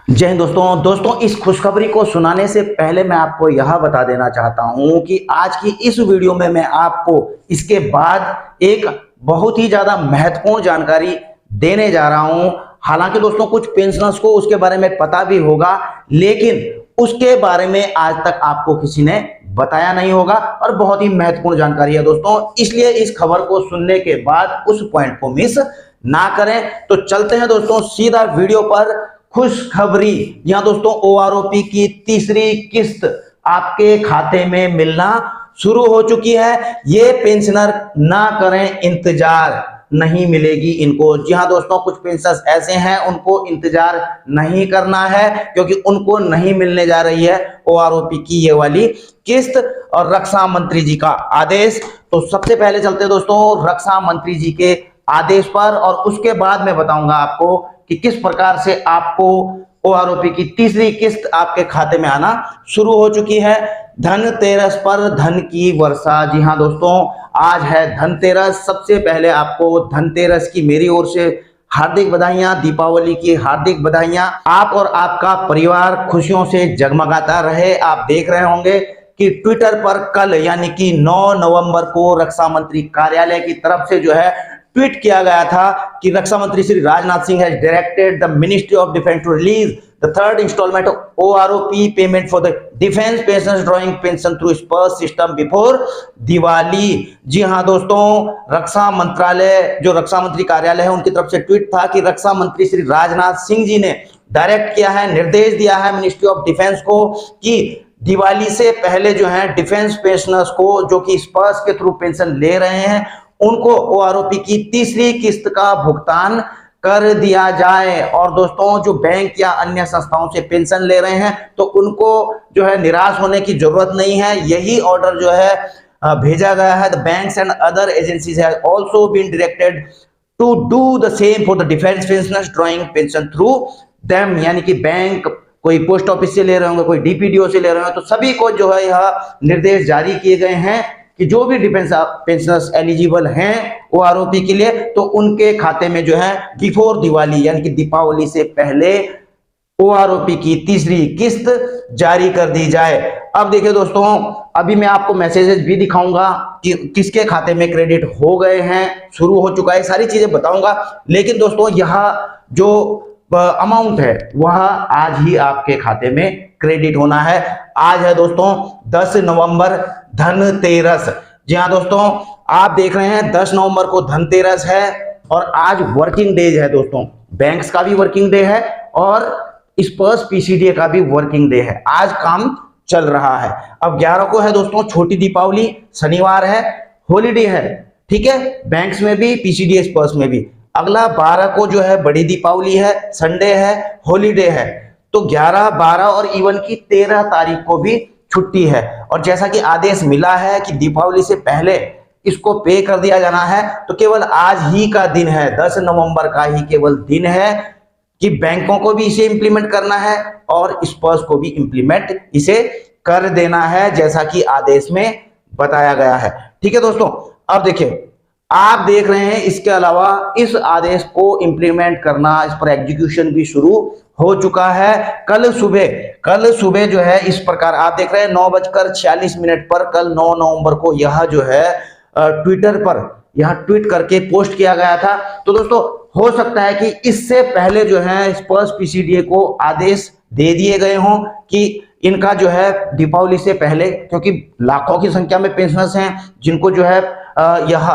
जय हिंद दोस्तों इस खुशखबरी को सुनाने से पहले मैं आपको यह बता देना चाहता हूं कि आज की इस वीडियो में मैं आपको इसके बाद एक बहुत ही ज्यादा महत्वपूर्ण जानकारी देने जा रहा हूं। हालांकि दोस्तों कुछ पेंशनर्स को उसके बारे में पता भी होगा, लेकिन उसके बारे में आज तक आपको किसी ने बताया नहीं होगा और बहुत ही महत्वपूर्ण जानकारी है दोस्तों, इसलिए इस खबर को सुनने के बाद उस पॉइंट को मिस ना करें। तो चलते हैं दोस्तों सीधा वीडियो पर। खुशखबरी, यहां दोस्तों ओआरओपी की तीसरी किस्त आपके खाते में मिलना शुरू हो चुकी है। ये पेंशनर ना करें इंतजार, नहीं मिलेगी इनको। जी हां दोस्तों, कुछ पेंशनर्स ऐसे हैं उनको इंतजार नहीं करना है क्योंकि उनको नहीं मिलने जा रही है ओआरओपी की ये वाली किस्त और रक्षा मंत्री जी का आदेश। तो सबसे पहले चलते हैं दोस्तों रक्षा मंत्री जी के आदेश पर, और उसके बाद मैं बताऊंगा आपको कि किस प्रकार से आपको ओआरओपी की तीसरी किस्त आपके खाते में आना शुरू हो चुकी है। धनतेरस पर धन की वर्षा। जी हां दोस्तों, आज है धनतेरस। सबसे पहले आपको धनतेरस की मेरी ओर से हार्दिक बधाइयां, दीपावली की हार्दिक बधाइयां। आप और आपका परिवार खुशियों से जगमगाता रहे। आप देख रहे होंगे कि ट्विटर पर कल यानी कि 9 नवंबर को रक्षा मंत्री कार्यालय की तरफ से जो है ट्वीट किया गया था कि रक्षा मंत्री Shri Rajnath Singh has directed the ministry of defence to release the third instalment of OROP payment for the defence pensioners drawing pension through Sparsh system before Diwali. जी हां दोस्तों, रक्षा मंत्रालय जो रक्षा मंत्री कार्यालय है उनकी तरफ से ट्वीट था कि रक्षा मंत्री श्री राजनाथ सिंह जी ने डायरेक्ट किया है, निर्देश दिया है मिनिस्ट्री ऑफ डिफेंस को कि दिवाली से पहले जो है डिफेंस पेंशनर्स को जो कि स्पर्श के थ्रू पेंशन ले रहे हैं उनको ओआरओपी की तीसरी किस्त का भुगतान कर दिया जाए। और दोस्तों जो बैंक या अन्य संस्थाओं से पेंशन ले रहे हैं तो उनको जो है निराश होने की जरूरत नहीं है। यही ऑर्डर जो है भेजा गया है। The banks and other agencies have also been directed to do the same for the defence pensioners drawing pension through them. यानी कि बैंक कोई पोस्ट ऑफिस से ले रहे होंगे, कोई डीपीडीओ से ले रहे होंगे, तो सभी को जो है यह निर्देश जारी किए गए हैं कि जो भी डिफेंस पेंशनर्स एलिजिबल हैं ओआरओपी के लिए तो उनके खाते में जो है बिफोर दिवाली यानी कि दीपावली से पहले ओआरओपी की तीसरी किस्त जारी कर दी जाए। अब देखिए दोस्तों, अभी मैं आपको मैसेजेस भी दिखाऊंगा कि किसके खाते में क्रेडिट हो गए हैं, शुरू हो चुका है, सारी चीजें बताऊंगा। लेकिन दोस्तों यह जो अमाउंट है वह आज ही आपके खाते में क्रेडिट होना है। आज है दोस्तों 10 नवंबर धनतेरस। जी हाँ दोस्तों, आप देख रहे हैं 10 नवंबर को धनतेरस है और आज वर्किंग डेज है दोस्तों। बैंक्स का भी वर्किंग डे है और स्पर्श पीसीडीए का भी वर्किंग डे है। आज काम चल रहा है। अब 11 को है दोस्तों छोटी दीपावली, शनिवार है, हॉलीडे है, ठीक है, बैंक्स में भी पीसीडीए स्पर्श में भी। अगला 12 को जो है बड़ी दीपावली है, संडे है, हॉलीडे है। तो 11, 12 और इवन की 13 तारीख को भी छुट्टी है। और जैसा कि आदेश मिला है कि दीपावली से पहले इसको पे कर दिया जाना है, तो केवल आज ही का दिन है, 10 नवंबर का ही केवल दिन है कि बैंकों को भी इसे इंप्लीमेंट करना है और स्पर्श को भी इंप्लीमेंट इसे कर देना है जैसा कि आदेश में बताया गया है। ठीक है दोस्तों, अब देखिए आप देख रहे हैं इसके अलावा इस आदेश को इंप्लीमेंट करना, इस पर एग्जीक्यूशन भी शुरू हो चुका है। कल सुबह जो है इस प्रकार आप देख रहे हैं 9:46 पर कल 9 नवंबर को यह जो है ट्विटर पर यह ट्वीट करके पोस्ट किया गया था। तो दोस्तों हो सकता है कि इससे पहले जो है स्पर्श पीसीडीए को आदेश दे दिए गए हों कि इनका जो है दीपावली से पहले, क्योंकि लाखों की संख्या में पेंशनर्स हैं जिनको जो है यह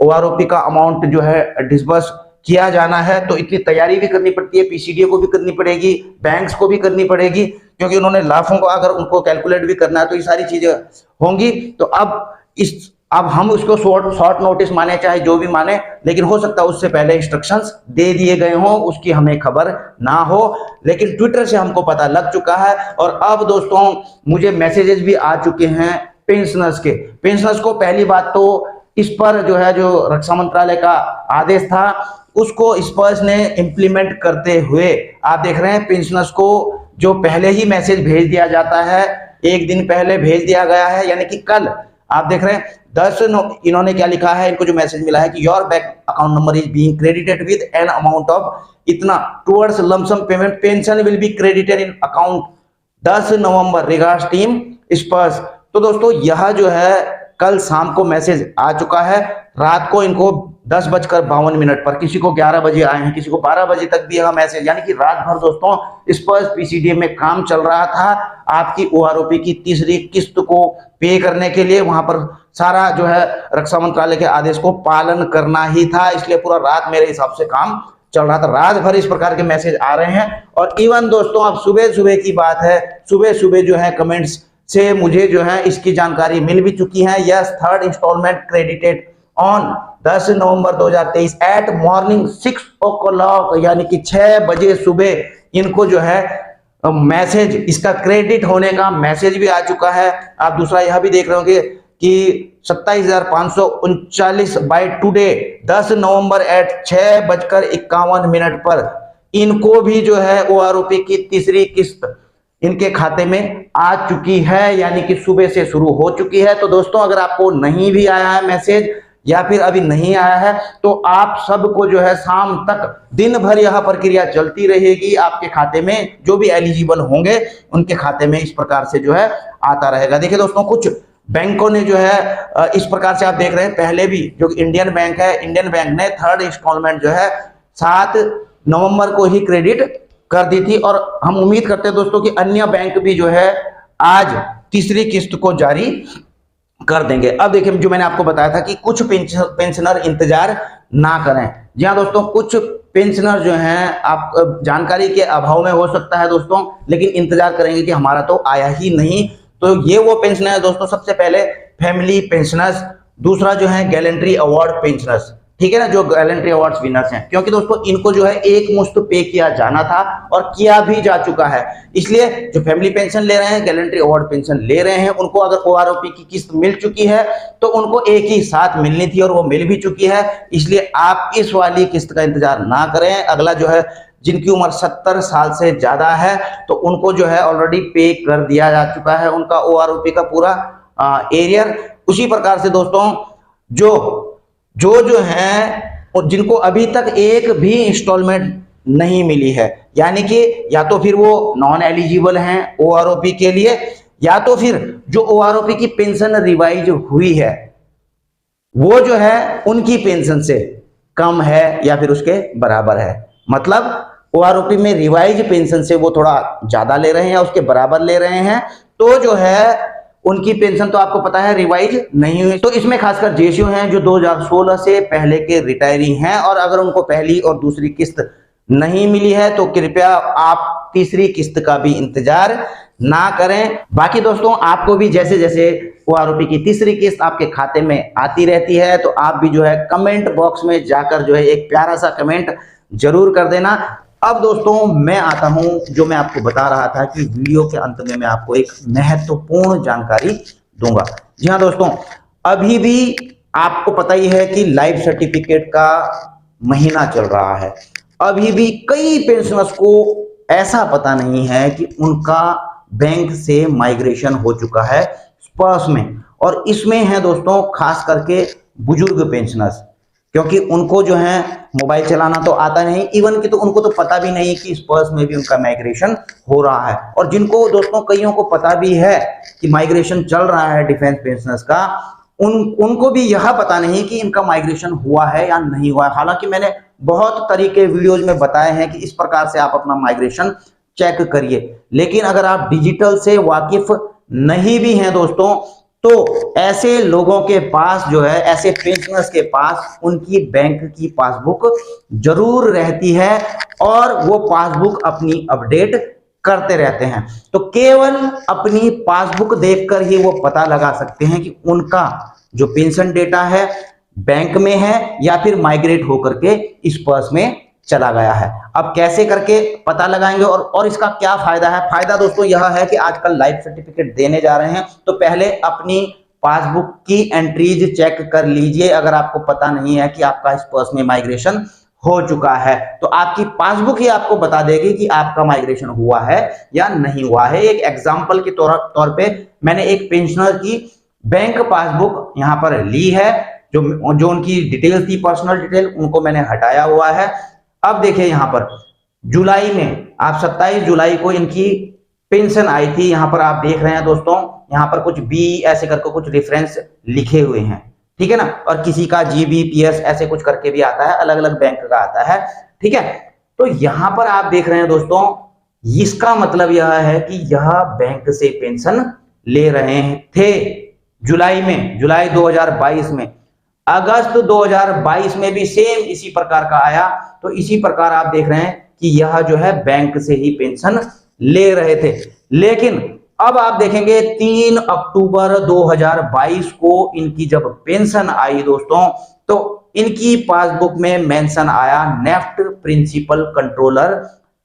ओआरओपी का अमाउंट जो है डिस्बर्स किया जाना है, तो इतनी तैयारी भी करनी पड़ती है, पीसीडीए को भी करनी पड़ेगी, बैंक्स को भी करनी पड़ेगी, क्योंकि उन्होंने लाखों को अगर उनको कैलकुलेट भी करना है तो ये सारी चीजें होंगी। तो अब हम उसको शॉर्ट नोटिस माने चाहे जो भी माने, लेकिन हो सकता है उससे पहले इंस्ट्रक्शंस दे दिए गए हों, उसकी हमें खबर ना हो, लेकिन ट्विटर से हमको पता लग चुका है। और अब दोस्तों मुझे मैसेजेस भी आ चुके हैं पेंशनर्स को। पहली बात तो इस पर जो है जो रक्षा मंत्रालय का आदेश था उसको स्पर्श ने इंप्लीमेंट करते हुए आप देख रहे हैं पेंशनर्स को जो पहले ही मैसेज भेज दिया जाता है, एक दिन पहले भेज दिया गया है, यानी कि कल आप देख रहे हैं इन्होंने क्या लिखा है, इनको जो मैसेज मिला है कि your bank account number is being credited with an amount of इतना towards lump sum payment, pension will be credited in account 10 November, regards team Spurs. तो दोस्तों यह जो है कल शाम को मैसेज आ चुका है, रात को इनको 10:52 पर, किसी को 11 बजे आए हैं, किसी को 12 बजे तक भी यह मैसेज, यानी कि रात भर दोस्तों स्पर्स पीसीडीएम में काम चल रहा था आपकी ओआरओपी की तीसरी किस्त को पे करने के लिए। वहां पर सारा जो है रक्षा मंत्रालय के आदेश को पालन करना ही था, इसलिए पूरा रात मेरे हिसाब से काम चल रहा था, रात भर इस प्रकार के मैसेज आ रहे हैं। और इवन दोस्तों अब सुबह सुबह की बात है, सुबह सुबह जो है कमेंट्स से मुझे जो है इसकी जानकारी मिल भी चुकी है। Yes, third instalment credited on 10 November 2023 at morning 6 o'clock, यानी कि 6 बजे सुबह इनको जो है मैसेज, इसका क्रेडिट होने का मैसेज भी आ चुका है। आप दूसरा यह भी देख रहे होंगे कि 27,539 बाय टुडे 10 नवंबर एट 6:51 पर इनको भी जो है ओआरओपी की तीसरी किस्त इनके खाते में आ चुकी है, यानी कि सुबह से शुरू हो चुकी है। तो दोस्तों अगर आपको नहीं भी आया है मैसेज या फिर अभी नहीं आया है तो आप सबको जो है शाम तक दिन भर यह प्रक्रिया चलती रहेगी, आपके खाते में जो भी एलिजिबल होंगे उनके खाते में इस प्रकार से जो है आता रहेगा। देखिए दोस्तों कुछ बैंकों ने जो है इस प्रकार से आप देख रहे हैं, पहले भी जो इंडियन बैंक है, इंडियन बैंक ने थर्ड इंस्टॉलमेंट जो है 7 नवंबर को ही क्रेडिट कर दी थी, और हम उम्मीद करते हैं दोस्तों कि अन्य बैंक भी जो है आज तीसरी किस्त को जारी कर देंगे। अब देखिए जो मैंने आपको बताया था कि कुछ पेंशनर इंतजार ना करें। जी हाँ दोस्तों, कुछ पेंशनर जो हैं आप जानकारी के अभाव में हो सकता है दोस्तों, लेकिन इंतजार करेंगे कि हमारा तो आया ही नहीं। तो ये वो पेंशनर है दोस्तों, सबसे पहले फैमिली पेंशनर्स, दूसरा जो है गैलेंट्री अवार्ड पेंशनर्स, ठीक है ना, जो गैलेंट्री अवार्ड्स विनर्स हैं, क्योंकि दोस्तों इनको जो है एक मुश्त पे किया जाना था और किया भी जा चुका है। इसलिए जो फैमिली पेंशन ले रहे हैं, गैलेंट्री अवार्ड पेंशन ले रहे हैं, उनको अगर ओआरओपी की किस्त मिल चुकी है तो उनको एक ही साथ मिलनी थी और वो मिल भी चुकी है। इसलिए आप इस वाली किस्त का इंतजार ना करें। अगला जो है जिनकी उम्र 70 साल से ज्यादा है तो उनको जो है ऑलरेडी पे कर दिया जा चुका है उनका ओआरओपी का पूरा एरियर। उसी प्रकार से दोस्तों जो है और जिनको अभी तक एक भी इंस्टॉलमेंट नहीं मिली है, यानी कि या तो फिर वो नॉन एलिजिबल हैं ओआरओपी के लिए, या तो फिर जो ओआरओपी की पेंशन रिवाइज हुई है वो जो है उनकी पेंशन से कम है या फिर उसके बराबर है। मतलब ओआरओपी में रिवाइज पेंशन से वो थोड़ा ज्यादा ले रहे हैं या उसके बराबर ले रहे हैं, तो जो है उनकी पेंशन तो आपको पता है रिवाइज नहीं हुई। तो इसमें खासकर जेसीओ हैं जो 2016 से पहले के रिटायरी हैं, और अगर उनको पहली और दूसरी किस्त नहीं मिली है तो कृपया आप तीसरी किस्त का भी इंतजार ना करें। बाकी दोस्तों आपको भी जैसे जैसे ओआरओपी की तीसरी किस्त आपके खाते में आती रहती है तो आप भी जो है कमेंट बॉक्स में जाकर जो है एक प्यारा सा कमेंट जरूर कर देना। अब दोस्तों मैं आता हूं, जो मैं आपको बता रहा था कि वीडियो के अंत में मैं आपको एक महत्वपूर्ण जानकारी दूंगा। जी हाँ दोस्तों, अभी भी आपको पता ही है कि लाइफ सर्टिफिकेट का महीना चल रहा है। अभी भी कई पेंशनर्स को ऐसा पता नहीं है कि उनका बैंक से माइग्रेशन हो चुका है स्पर्स में, और इसमें है दोस्तों खास करके बुजुर्ग पेंशनर्स, क्योंकि उनको जो है मोबाइल चलाना तो आता नहीं, इवन कि तो उनको तो पता भी नहीं कि स्पर्स में भी उनका माइग्रेशन हो रहा है। और जिनको दोस्तों कईयों को पता भी है कि माइग्रेशन चल रहा है डिफेंस पेंशनर्स का, उनको भी यह पता नहीं कि इनका माइग्रेशन हुआ है या नहीं हुआ है। हालांकि मैंने बहुत तरीके वीडियोज में बताए हैं कि इस प्रकार से आप अपना माइग्रेशन चेक करिए, लेकिन अगर आप डिजिटल से वाकिफ नहीं भी हैं दोस्तों तो ऐसे लोगों के पास जो है, ऐसे पेंशनर्स के पास उनकी बैंक की पासबुक जरूर रहती है और वो पासबुक अपनी अपडेट करते रहते हैं। तो केवल अपनी पासबुक देखकर ही वो पता लगा सकते हैं कि उनका जो पेंशन डेटा है बैंक में है या फिर माइग्रेट होकर के स्पर्स में चला गया है। अब कैसे करके पता लगाएंगे और इसका क्या फायदा है? फायदा दोस्तों यह है कि आजकल लाइफ सर्टिफिकेट देने जा रहे हैं तो पहले अपनी पासबुक की एंट्रीज चेक कर लीजिए। अगर आपको पता नहीं है कि आपका स्पर्स में माइग्रेशन हो चुका है तो आपकी पासबुक ही आपको बता देगी कि आपका माइग्रेशन हुआ है या नहीं हुआ है। एक एग्जांपल के तौर पे मैंने एक पेंशनर की बैंक पासबुक यहाँ पर ली है, जो उनकी डिटेल्स थी, पर्सनल डिटेल, उनको मैंने हटाया हुआ है। अब देखिए यहाँ पर जुलाई में आप 27 जुलाई को इनकी पेंशन आई थी। यहाँ पर आप देख रहे हैं दोस्तों, यहाँ पर कुछ बी ऐसे करके कुछ रेफरेंस लिखे हुए हैं, ठीक है ना, और किसी का GBPS ऐसे कुछ करके भी आता है, अलग अलग बैंक का आता है, ठीक है। तो यहाँ पर आप देख रहे हैं दोस्तों, इसका मतलब यह है कि यह बैंक से पेंशन ले रहे थे जुलाई में, जुलाई 2022 में। अगस्त 2022 में भी सेम इसी प्रकार का आया। तो इसी प्रकार आप देख रहे हैं कि यह जो है बैंक से ही पेंशन ले रहे थे। लेकिन अब आप देखेंगे 3 अक्टूबर 2022 को इनकी जब पेंशन आई दोस्तों, तो इनकी पासबुक में मेंशन आया नेफ्ट प्रिंसिपल कंट्रोलर,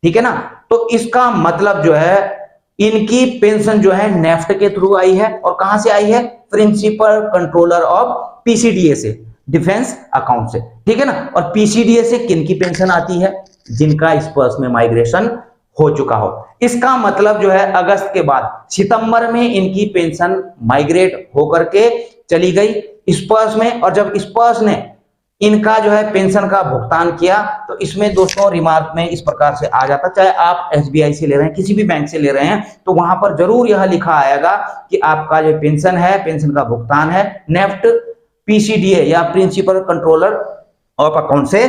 ठीक है ना। तो इसका मतलब जो है इनकी पेंशन जो है नेफ्ट के थ्रू आई है, और कहां से आई है, प्रिंसिपल कंट्रोलर ऑफ PCDA से, डिफेंस अकाउंट से, ठीक है ना। और PCDA से किन की पेंशन आती है, जिनका स्पर्श में माइग्रेशन हो चुका हो। इसका मतलब जो है अगस्त के बाद सितंबर में इनकी पेंशन माइग्रेट होकर के चली गई स्पर्श में, और जब स्पर्श ने इनका जो है पेंशन का भुगतान किया, तो इसमें दोस्तों रिमार्क में इस प्रकार से आ जाता, चाहे आप SBI से ले रहे हैं, किसी भी बैंक से ले रहे हैं, तो वहां पर जरूर यह लिखा आएगा कि आपका जो पेंशन है, पेंशन का भुगतान है नेफ्ट PCDA या प्रिंसिपल कंट्रोलर ऑफ अकाउंट से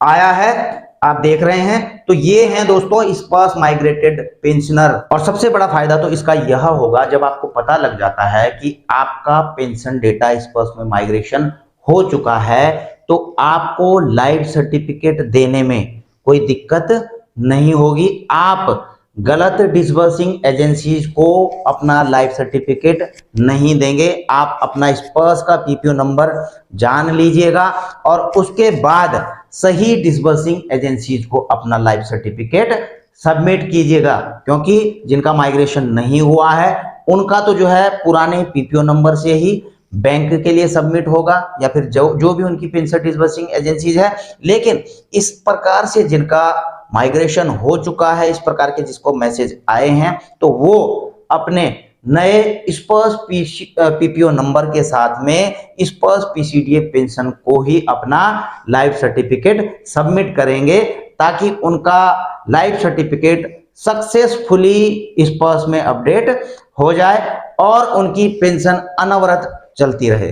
आया है। आप देख रहे हैं, तो ये हैं दोस्तों स्पर्श माइग्रेटेड पेंशनर। और सबसे बड़ा फायदा तो इसका यह होगा, जब आपको पता लग जाता है कि आपका पेंशन डेटा स्पर्श में माइग्रेशन हो चुका है, तो आपको लाइफ सर्टिफिकेट देने में कोई दिक्कत नहीं होगी। आप गलत डिसबर्सिंग एजेंसीज को अपना लाइफ सर्टिफिकेट नहीं देंगे। आप अपना स्पर्श का PPO नंबर जान लीजिएगा, और उसके बाद सही डिसबर्सिंग एजेंसीज को अपना लाइफ सर्टिफिकेट सबमिट कीजिएगा। क्योंकि जिनका माइग्रेशन नहीं हुआ है, उनका तो जो है पुराने PPO नंबर से ही बैंक के लिए सबमिट होगा, या फिर जो भी उनकी पेंशन डिसबर्सिंग एजेंसीज है। लेकिन इस प्रकार से जिनका माइग्रेशन हो चुका है, इस प्रकार के जिसको मैसेज आए हैं, तो वो अपने नए स्पर्श PPO नंबर के साथ में स्पर्श PCDA पेंशन को ही अपना लाइफ सर्टिफिकेट सबमिट करेंगे, ताकि उनका लाइफ सर्टिफिकेट सक्सेसफुली स्पर्श में अपडेट हो जाए और उनकी पेंशन अनवरत चलती रहे।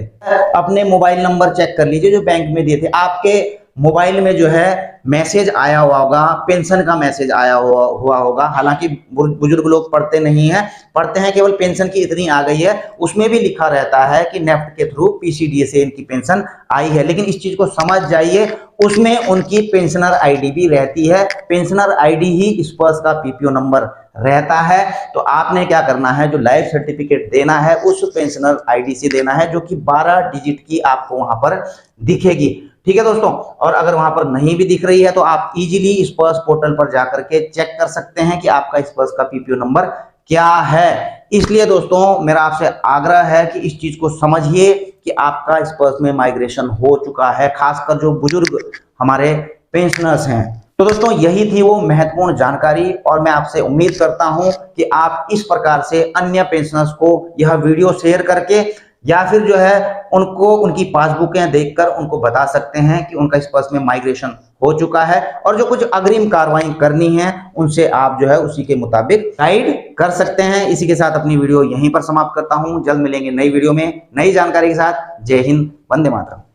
अपने मोबाइल नंबर चेक कर लीजिए जो बैंक में दिए थे, आपके मोबाइल में जो है मैसेज आया हुआ होगा, पेंशन का मैसेज आया हुआ होगा। हालांकि बुजुर्ग लोग पढ़ते नहीं हैं, पढ़ते हैं केवल पेंशन की इतनी आ गई है, उसमें भी लिखा रहता है कि नेफ्ट के थ्रू PCDA से इनकी पेंशन आई है। लेकिन इस चीज को समझ जाइए, उसमें उनकी पेंशनर ID भी रहती है, पेंशनर ID ही स्पर्श का PPO नंबर रहता है। तो आपने क्या करना है, जो लाइफ सर्टिफिकेट देना है उस पेंशनर ID से देना है, जो कि 12 डिजिट की आपको वहां पर दिखेगी, ठीक है दोस्तों। और अगर वहां पर नहीं भी दिख रही है, तो आप इजीली स्पर्श पोर्टल पर जाकर के चेक कर सकते हैं कि आपका स्पर्श का PPO नंबर क्या है। इसलिए दोस्तों मेरा आपसे आग्रह है कि इस चीज को समझिए कि आपका स्पर्श में माइग्रेशन हो चुका है, खासकर जो बुजुर्ग हमारे पेंशनर्स हैं। तो दोस्तों यही थी वो महत्वपूर्ण जानकारी, और मैं आपसे उम्मीद करता हूं कि आप इस प्रकार से अन्य पेंशनर्स को यह वीडियो शेयर करके, या फिर जो है उनको उनकी पासबुकें देखकर उनको बता सकते हैं कि उनका स्पर्श में माइग्रेशन हो चुका है, और जो कुछ अग्रिम कार्रवाई करनी है उनसे आप जो है उसी के मुताबिक गाइड कर सकते हैं। इसी के साथ अपनी वीडियो यहीं पर समाप्त करता हूं। जल्द मिलेंगे नई वीडियो में नई जानकारी के साथ। जय हिंद, वंदे मातरम।